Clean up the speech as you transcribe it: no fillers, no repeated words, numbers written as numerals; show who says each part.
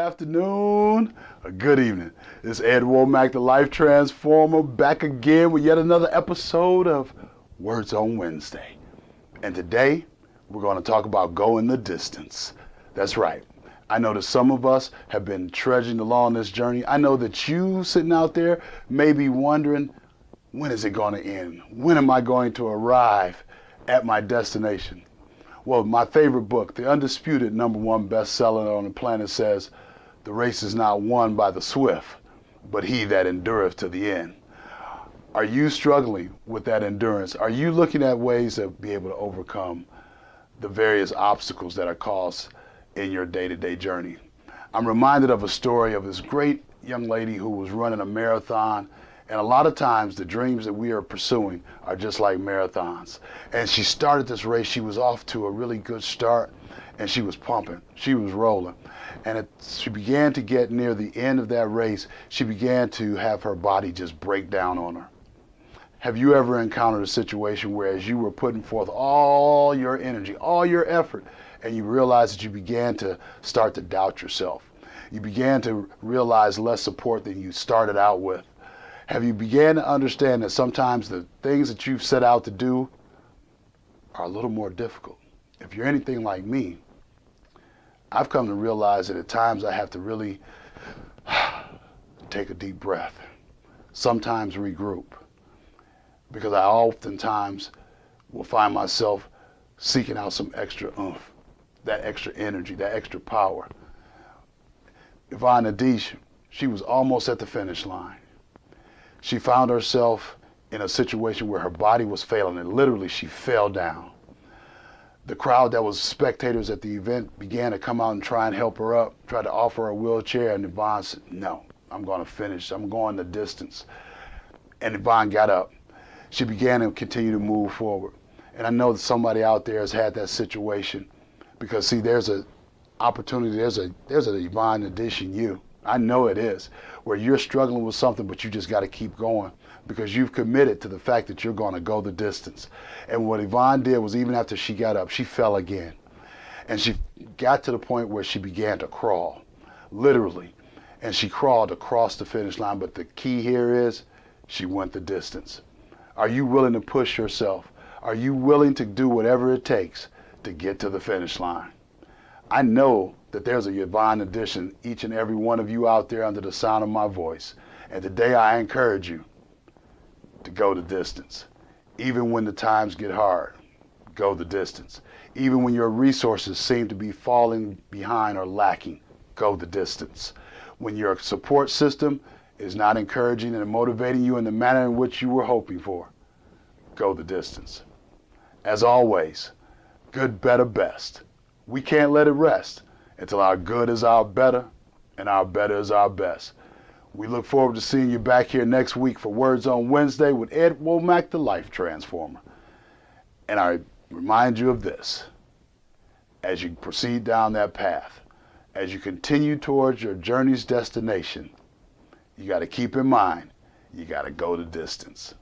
Speaker 1: afternoon, or good evening. It's W.O.W, the Life Transformer, back again with yet another episode of Words on Wednesday. And today, we're going to talk about going the distance. That's right. I know that some of us have been trudging along this journey. I know that you sitting out there may be wondering, when is it going to end? When am I going to arrive at my destination? Well, my favorite book, the undisputed #1 bestseller on the planet, says, "The race is not won by the swift, but he that endureth to the end." Are you struggling with that endurance? Are you looking at ways to be able to overcome the various obstacles that are caused in your day-to-day journey? I'm reminded of a story of this great young lady who was running a marathon. And a lot of times the dreams that we are pursuing are just like marathons. And she started this race. She was off to a really good start and she was pumping. She was rolling. And she began to get near the end of that race. She began to have her body just break down on her. Have you ever encountered a situation where as you were putting forth all your energy, all your effort, and you realized that you began to start to doubt yourself? You began to realize less support than you started out with. Have you began to understand that sometimes the things that you've set out to do are a little more difficult? If you're anything like me, I've come to realize that at times I have to really take a deep breath, sometimes regroup, because I oftentimes will find myself seeking out some extra oomph, that extra energy, that extra power. Yvonne Adish, she was almost at the finish line. She found herself in a situation where her body was failing, and literally she fell down. The crowd that was spectators at the event began to come out and try and help her up, try to offer her a wheelchair, and Yvonne said, "No, I'm going to finish. I'm going the distance." And Yvonne got up. She began to continue to move forward. And I know that somebody out there has had that situation, because see, there's an opportunity, there's a Yvonne Adish in you. I know it is, where you're struggling with something, but you just got to keep going because you've committed to the fact that you're going to go the distance. And what Yvonne did was, even after she got up, she fell again. And she got to the point where she began to crawl, literally. And she crawled across the finish line. But the key here is she went the distance. Are you willing to push yourself? Are you willing to do whatever it takes to get to the finish line? I know that there's a Yvonne edition, each and every one of you out there under the sound of my voice. And today I encourage you to go the distance. Even when the times get hard, go the distance. Even when your resources seem to be falling behind or lacking, go the distance. When your support system is not encouraging and motivating you in the manner in which you were hoping for, go the distance. As always, good, better, best. We can't let it rest until our good is our better and our better is our best. We look forward to seeing you back here next week for Words on Wednesday with W.O.W, the Life Transformer. And I remind you of this: as you proceed down that path, as you continue towards your journey's destination, you got to keep in mind, you got to go the distance.